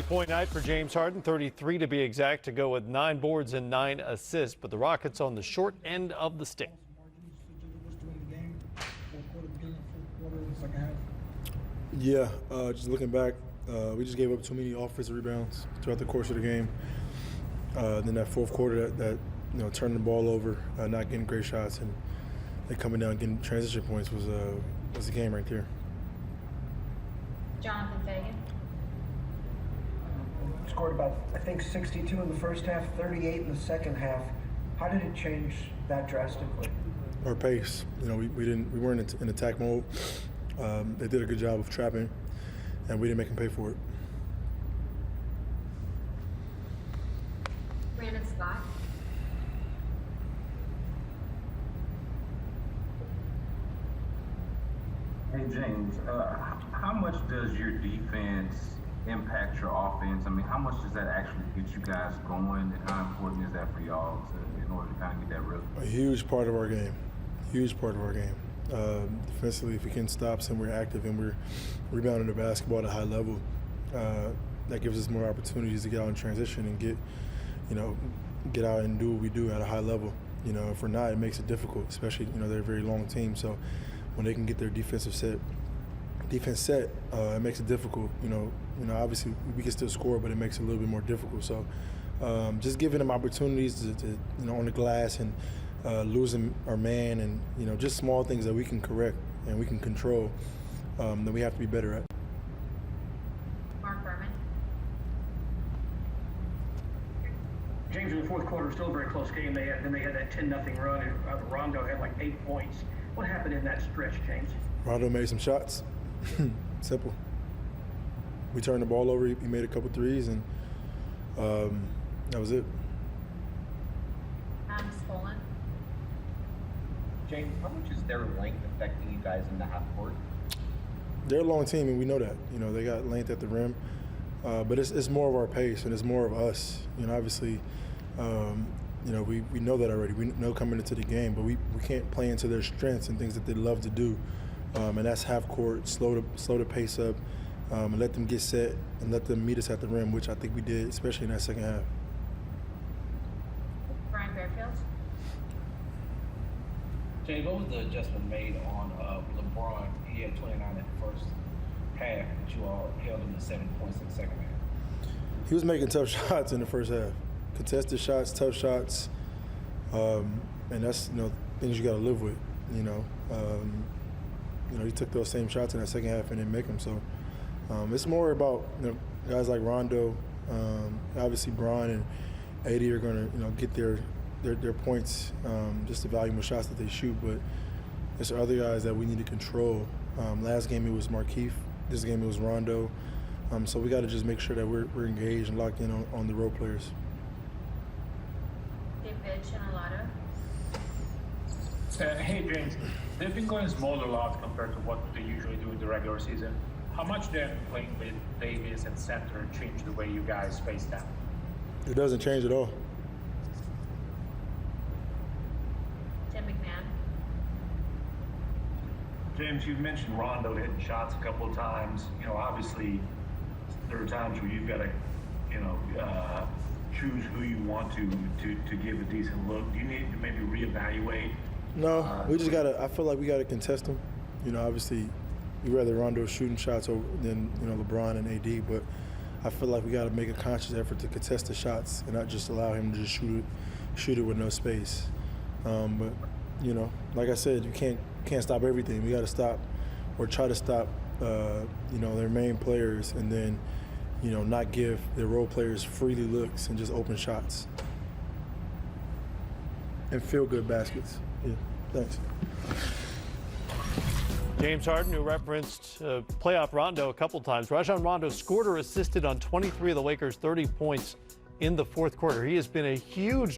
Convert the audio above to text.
Point night for James Harden, 33 to be exact, to go with 9 boards and 9 assists. But the Rockets on the short end of the stick. Yeah, just looking back, we just gave up too many offensive rebounds throughout the course of the game. Then that fourth quarter, that turning the ball over, not getting great shots, and then coming down getting transition points was the game right there. Jonathan Fagan. Scored about, I think, 62 in the first half, 38 in the second half. How did it change that drastically? Our pace. We weren't in attack mode. They did a good job of trapping, and we didn't make them pay for it. Brandon Scott. Hey James, how much does your defense impact your offense? I mean, how much does that actually get you guys going, and how important is that for y'all in order to kind of get that rhythm? A huge part of our game. Huge part of our game. Defensively, if we can stop and we're active and we're rebounding the basketball at a high level, that gives us more opportunities to get out in transition and get out and do what we do at a high level. If we're not, it makes it difficult, especially, they're a very long team. So when they can get their defense set, it makes it difficult. Obviously we can still score, but it makes it a little bit more difficult. So just giving them opportunities to on the glass and losing our man and, just small things that we can correct and we can control that we have to be better at. Mark Berman. James, in the fourth quarter, still a very close game. They had that 10-0 run, and Rondo had like 8 points. What happened in that stretch, James? Rondo made some shots. Simple. We turned the ball over. He made a couple threes, and that was it. Adam Spollen. James, how much is their length affecting you guys in the half court? They're a long team, and we know that. They got length at the rim, but it's more of our pace, and it's more of us. Obviously, we know that already. We know coming into the game, but we can't play into their strengths and things that they love to do, and that's half court, slow the pace up, and let them get set and let them meet us at the rim, which I think we did, especially in that second half. Brian Fairfield. Jay, what was the adjustment made on LeBron? He had 29 in the first half, but you all held him to 7 points in the second half. He was making tough shots in the first half. Contested shots, tough shots, and that's things you got to live with. He took those same shots in that second half and didn't make them. So it's more about guys like Rondo, obviously Bron and AD are going to get their points, just the volume of shots that they shoot. But there's other guys that we need to control. Last game it was Markieff. This game it was Rondo. So we got to just make sure that we're engaged and locked in on the role players. Hey James, they've been going small a lot compared to what they usually do in the regular season. How much then playing with Davis and center changed the way you guys face them? It doesn't change at all. Tim McMahon. James, you've mentioned Rondo hitting shots a couple of times. Obviously there are times where you've got to, choose who you want to give a decent look. Do you need to maybe reevaluate? No, we just I feel like we gotta contest them. Obviously, we'd rather Rondo shooting shots than LeBron and AD, but I feel like we gotta make a conscious effort to contest the shots and not just allow him to just shoot it with no space. But like I said, you can't stop everything. We gotta stop or try to stop their main players, and then not give their role players freely looks and just open shots and feel good baskets. Yeah, thanks. James Harden, who referenced playoff Rondo a couple times. Rajon Rondo scored or assisted on 23 of the Lakers' 30 points in the fourth quarter. He has been a huge